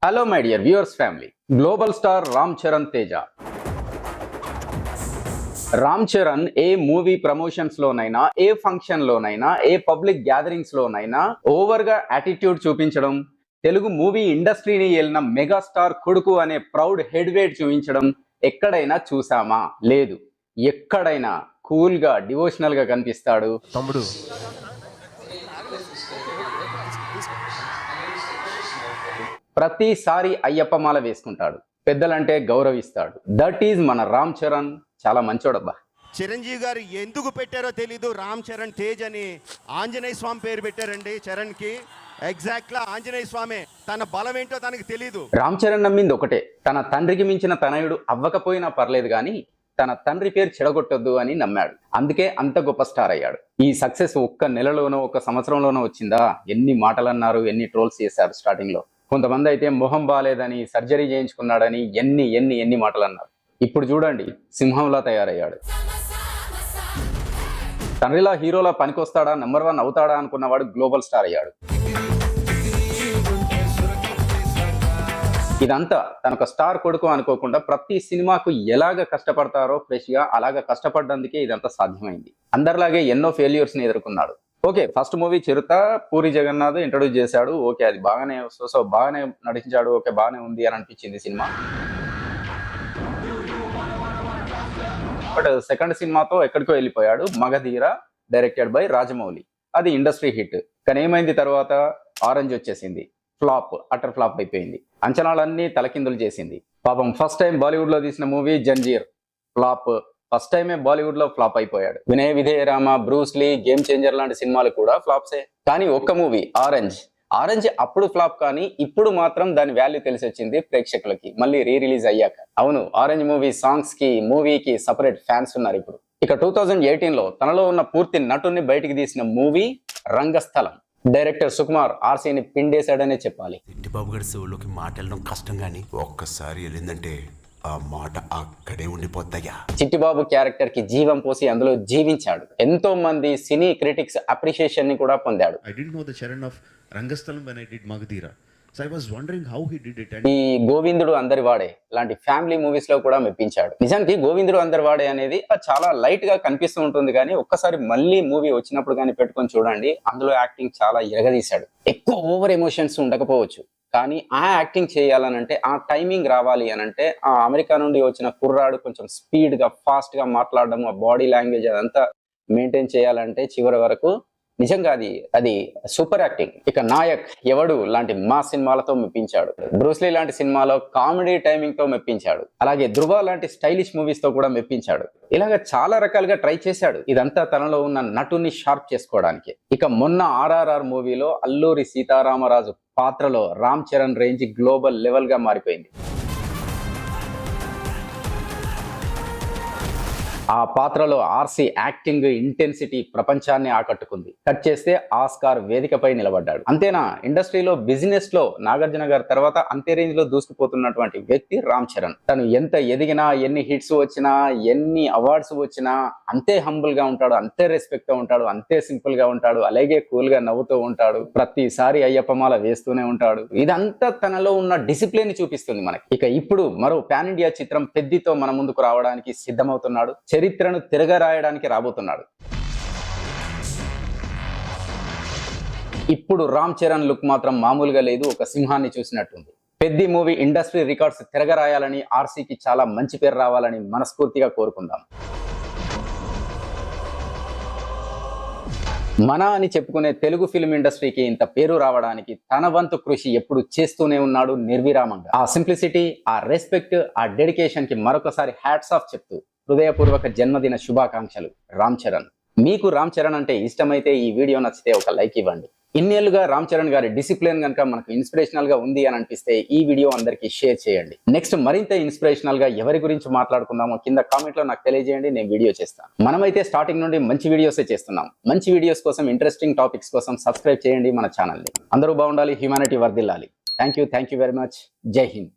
Hello my dear viewers family. Global star Ram Charan Teja. Ram Charan A movie promotions లోనైనా, ఏ function లోనైనా, ఏ public gatherings లోనైనా over గా attitude చూపించడం, తెలుగు మూవీ ఇండస్ట్రీని ఏలిన మెగాస్టార్ కొడుకు అనే ప్రౌడ్ హెడ్ వెయిట్ చూపించడం ఎక్కడైనా చూసామా? లేదు. ఎక్కడైనా కూల్ గా డివోషనల్ గా కనిపిస్తాడు. తమ్ముడు ప్రతిసారి అయ్యప్ప మాల వేసుకుంటాడు. పెద్దలంటే గౌరవిస్తాడు. దట్ ఈజ్ మన రామ్ చరణ్. చాలా మంచోడబ్బా. చిరంజీవి గారు ఎందుకు పెట్టారో తెలీదు, రామ్ చరణ్ తేజ్ అని ఆంజనేయ స్వామి పేరు పెట్టారండి చరణ్ కి. ఎగ్జాక్ట్ గా ఆంజనేయ స్వామి. తన బలం ఏంటో తనకి తెలీదు. రామ్ చరణ్ నమ్మింది ఒకటే, తన తండ్రికి మించిన తనయుడు అవ్వకపోయినా పర్లేదు కానీ తన తండ్రి పేరు చెడగొట్టొద్దు అని నమ్మాడు. అందుకే అంత గొప్ప స్టార్ అయ్యాడు. ఈ సక్సెస్ ఒక్క నెలలోనో ఒక్క సంవత్సరంలోనో వచ్చిందా? ఎన్ని మాటలు అన్నారు, ఎన్ని ట్రోల్స్ చేశారు స్టార్టింగ్ లో. కొంతమంది అయితే మొహం బాలేదని, సర్జరీ చేయించుకున్నాడని ఎన్ని ఎన్ని ఎన్ని మాటలు అన్నారు. ఇప్పుడు చూడండి, సింహంలా తయారయ్యాడు. తండ్రిలా హీరోలా పనికొస్తాడా, నెంబర్ 1 అవుతాడా అనుకున్నవాడు గ్లోబల్ స్టార్ అయ్యాడు. ఇదంతా తనొక స్టార్ కొడుకు అనుకోకుండా ప్రతి సినిమాకు ఎలాగ కష్టపడతారో ఫ్రెష్ గా అలాగ కష్టపడ్డందుకే ఇదంతా సాధ్యమైంది. అందరిలాగే ఎన్నో ఫెయిల్యూర్స్ ని ఎదుర్కొన్నాడు. ఓకే, ఫస్ట్ మూవీ చిరుత, పూరి జగన్నాథ్ ఇంట్రొడ్యూస్ చేశాడు. ఓకే, అది బాగానే బాగానే నటించాడు. ఓకే, బాగానే ఉంది అని అనిపించింది సినిమా. బట్ సెకండ్ సినిమాతో ఎక్కడికో వెళ్ళిపోయాడు. Magadheera, directed by Rajamouli. అది ఇండస్ట్రీ హిట్. కానీ ఏమైంది తర్వాత? ఆరెంజ్ వచ్చేసింది. ఫ్లాప్, అటర్ ఫ్లాప్ అయిపోయింది. అంచనాలన్నీ తలకిందులు చేసింది. పాపం ఫస్ట్ టైం బాలీవుడ్ లో తీసిన మూవీ జంజీర్ ఫ్లాప్. ఫస్ట్ టైమే బాలీవుడ్ లో ఫ్లాప్ అయిపోయాడు. Vinaya Vidheya Rama, Bruce Lee, game changer లాంటి సినిమాలు కూడా ఫ్లాప్సే. కానీ ఒక్క మూవీ ఆరెంజ్ అప్పుడు ఫ్లాప్, కానీ ఇప్పుడు మాత్రం దాని వాల్యూ తెలిసి వచ్చింది ప్రేక్షకులకి మళ్ళీ రీ రిలీజ్ అయ్యాక. అవును, ఆరెంజ్ మూవీ సాంగ్స్ కి, మూవీకి సపరేట్ ఫ్యాన్స్ ఉన్నారు ఇప్పుడు. ఇక 2018 లో తనలో ఉన్న పూర్తి నటుని బయటికి తీసిన మూవీ రంగస్థలం. డైరెక్టర్ సుకుమార్ ఆర్సీని పిండేశాడనే చెప్పాలి. చిట్టిబాబు గారి చెవులోకి మాట వెళ్ళడం కష్టం, గానీ ఒక్కసారి వెళ్ళిందంటే ఆ మాట అక్కడే ఉండిపోతాయా. చిట్టిబాబు క్యారెక్టర్ కి జీవం పోసి అందులో జీవించాడు. ఎంతో మంది సినీ క్రిటిక్స్ అప్రిషియేషన్ ని కూడా పొందాడు. I didn't know the Charan of Rangasthalam when I did Magadhira. So I was wondering how he did it. ఈ గోవిందుడు అందరి వాడే లాంటి ఫ్యామిలీ మూవీస్ లో కూడా మెప్పించాడు. నిజానికి గోవిందుడు అందరి వాడే అనేది చాలా లైట్ గా కనిపిస్తూ ఉంటుంది, కానీ ఒక్కసారి మళ్ళీ మూవీ వచ్చినప్పుడు కానీ పెట్టుకొని చూడండి, అందులో యాక్టింగ్ చాలా ఎరగదీశాడు. ఎక్కువ ఓవర్ ఎమోషన్స్ ఉండకపోవచ్చు, కానీ ఆ యాక్టింగ్ చేయాలనంటే, ఆ టైమింగ్ రావాలి అనంటే, ఆ అమెరికా నుండి వచ్చిన కుర్రాడు కొంచెం స్పీడ్ గా, ఫాస్ట్ గా మాట్లాడడం, ఆ బాడీ లాంగ్వేజ్ అదంతా మెయింటైన్ చేయాలంటే చివరి వరకు నిజంగా అది సూపర్ యాక్టింగ్. ఇక నాయక్, ఎవడు లాంటి మా సినిమాలతో మెప్పించాడు. బ్రూస్లీ లాంటి సినిమాలో కామెడీ టైమింగ్ తో మెప్పించాడు. అలాగే ధృవ లాంటి స్టైలిష్ మూవీస్ తో కూడా మెప్పించాడు. ఇలాగ చాలా రకాలుగా ట్రై చేశాడు. ఇదంతా తనలో ఉన్న నటుని షార్ప్ చేసుకోవడానికి. ఇక మొన్న RRR మూవీలో అల్లూరి సీతారామరాజు పాత్రలో Ram Charan range global level గా మారిపోయింది. ఆ పాత్రలో ఆర్సీ యాక్టింగ్ ఇంటెన్సిటీ ప్రపంచాన్ని ఆకట్టుకుంది. కట్ చేస్తే ఆస్కార్ వేదికపై నిలబడ్డాడు. అంతేనా, ఇండస్ట్రీలో బిజినెస్ లో నాగార్జున గారి తర్వాత అంతే రేంజ్ లో దూసుకుపోతున్నటువంటి వ్యక్తి రామ్ చరణ్. తను ఎంత ఎదిగినా, ఎన్ని హిట్స్ వచ్చినా, ఎన్ని అవార్డ్స్ వచ్చినా అంతే హంబుల్ గా ఉంటాడు, అంతే రెస్పెక్ట్ గా ఉంటాడు, అంతే సింపుల్ గా ఉంటాడు, అలాగే కూల్ గా నవ్వుతూ ఉంటాడు, ప్రతిసారి అయ్యప్పమాల వేస్తూనే ఉంటాడు. ఇదంతా తనలో ఉన్న డిసిప్లిన్ ని చూపిస్తుంది మనకి. ఇక ఇప్పుడు మరో పాన్ ఇండియా చిత్రం పెద్దితో మన ముందుకు రావడానికి సిద్ధమవుతున్నాడు. చరిత్రను తిరగరాయడానికి రాబోతున్నాడు. ఇప్పుడు రామ్ చరణ్ లుక్ మాత్రం మామూలుగా లేదు, ఒక సింహాన్ని చూసినట్టుంది. పెద్ది మూవీ ఇండస్ట్రీ రికార్డ్స్ తిరగరాయాలని, ఆర్సీకి చాలా మంచి పేరు రావాలని మనస్ఫూర్తిగా కోరుకుందాం. మన అని చెప్పుకునే తెలుగు ఫిల్మ్ ఇండస్ట్రీకి ఇంత పేరు రావడానికి తన వంతు కృషి ఎప్పుడు చేస్తూనే ఉన్నాడు నిర్విరామంగా. ఆ సింప్లిసిటీ, ఆ రెస్పెక్ట్, ఆ డెడికేషన్ కి మరొకసారి హ్యాట్స్ ఆఫ్ చెప్తూ హృదయపూర్వక జన్మదిన శుభాకాంక్షలు రామ్ చరణ్. మీకు రామ్ చరణ్ అంటే ఇష్టమైతే ఈ వీడియో నచ్చితే ఒక లైక్ ఇవ్వండి. ఇన్నేళ్లుగా రామ్ చరణ్ గారి డిసిప్లిన్ కనుక మనకు ఇన్స్పిరేషనల్ గా ఉంది అని అనిపిస్తే ఈ వీడియో అందరికీ షేర్ చేయండి. నెక్స్ట్ మరింత ఇన్స్పిరేషనల్ గా ఎవరి గురించి మాట్లాడుకుందామో కింద కామెంట్ లో నాకు తెలియజేయండి, నేను వీడియో చేస్తాను. మనమైతే స్టార్టింగ్ నుండి మంచి వీడియోసే చేస్తున్నాం. మంచి వీడియోస్ కోసం, ఇంట్రెస్టింగ్ టాపిక్స్ కోసం సబ్స్క్రైబ్ చేయండి మన ఛానల్ని. అందరూ బాగుండాలి, హ్యూమానిటీ వర్ధిల్లాలి. Thank you very much. జై హింద్.